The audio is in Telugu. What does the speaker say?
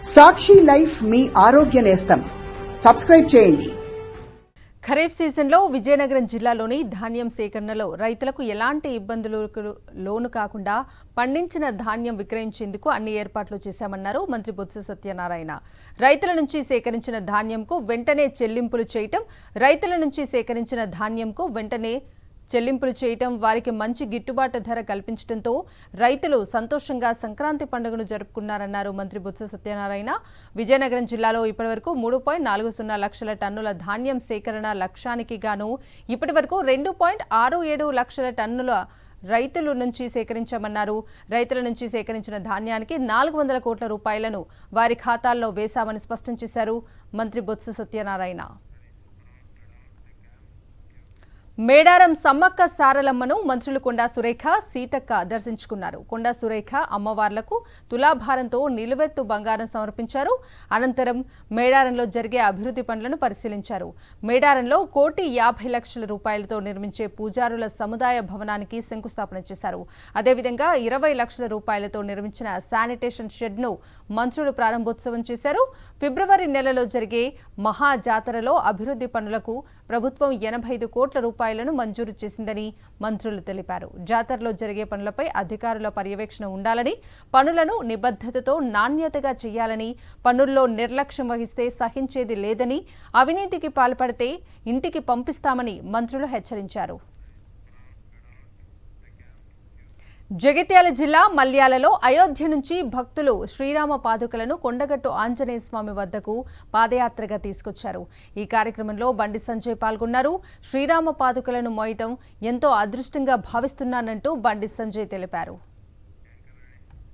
సాక్షి లైఫ్ మీ ఆరోగ్య నేస్తం. సబ్స్క్రైబ్ చేయండి. ఖరీఫ్ సీజన్లో విజయనగరం జిల్లాలోని ధాన్యం సేకరణలో రైతులకు ఎలాంటి ఇబ్బందులకు లోను కాకుండా పండించిన ధాన్యం విక్రయించేందుకు అన్ని ఏర్పాట్లు చేశామన్నారు మంత్రి బొత్స సత్యనారాయణ. రైతుల నుంచి సేకరించిన ధాన్యంకు వెంటనే చెల్లింపులు చేయటం వారికి మంచి గిట్టుబాటు ధర కల్పించడంతో రైతులు సంతోషంగా సంక్రాంతి పండుగను జరుపుకున్నారన్నారు మంత్రి బొత్స సత్యనారాయణ. విజయనగరం జిల్లాలో ఇప్పటివరకు 3.40 లక్షల టన్నుల ధాన్యం సేకరణ లక్ష్యానికి గాను ఇప్పటివరకు 2.67 లక్షల టన్నుల రైతుల నుంచి సేకరించామన్నారు. రైతుల నుంచి సేకరించిన ధాన్యానికి 400 కోట్ల రూపాయలను వారి ఖాతాల్లో వేశామని స్పష్టం చేశారు మంత్రి బొత్స సత్యనారాయణ. మేడారం సమ్మక్క సారలమ్మను మంత్రులు కొండా సురేఖ, సీతక్క దర్శించుకున్నారు. కొండా సురేఖ అమ్మవార్లకు తులాభారంతో నిలువెత్తు బంగారం సమర్పించారు. అనంతరం మేడారంలో జరిగే అభివృద్ధి పనులను పరిశీలించారు. మేడారంలో 1,50,00,000 రూపాయలతో నిర్మించే పూజారుల సముదాయ భవనానికి శంకుస్థాపన చేశారు. అదేవిధంగా 20 లక్షల రూపాయలతో నిర్మించిన శానిటేషన్ షెడ్ను మంత్రులు ప్రారంభోత్సవం చేశారు. ఫిబ్రవరి నెలలో జరిగే మహా జాతరలో అభివృద్ధి పనులకు ప్రభుత్వం 85 కోట్ల రూపాయలను మంజూరు చేసిందని మంత్రులు తెలిపారు. జాతరలో జరిగే పనులపై అధికారుల పర్యవేక్షణ ఉండాలని, పనులను నిబద్ధతతో నాణ్యతగా చేయాలని, పనుల్లో నిర్లక్ష్యం వహిస్తే సహించేది లేదని, అవినీతికి పాల్పడితే ఇంటికి పంపిస్తామని మంత్రులు హెచ్చరించారు. జగిత్యాల జిల్లా మల్యాలలో అయోధ్య నుంచి భక్తులు శ్రీరామ పాదుకలను కొండగట్టు ఆంజనేయ స్వామి వద్దకు పాదయాత్రగా తీసుకొచ్చారు. ఈ కార్యక్రమంలో బండి సంజయ్ పాల్గొన్నారు. శ్రీరామ పాదుకలను మోయటం ఎంతో అదృష్టంగా భావిస్తున్నానంటూ బండి సంజయ్ తెలిపారు.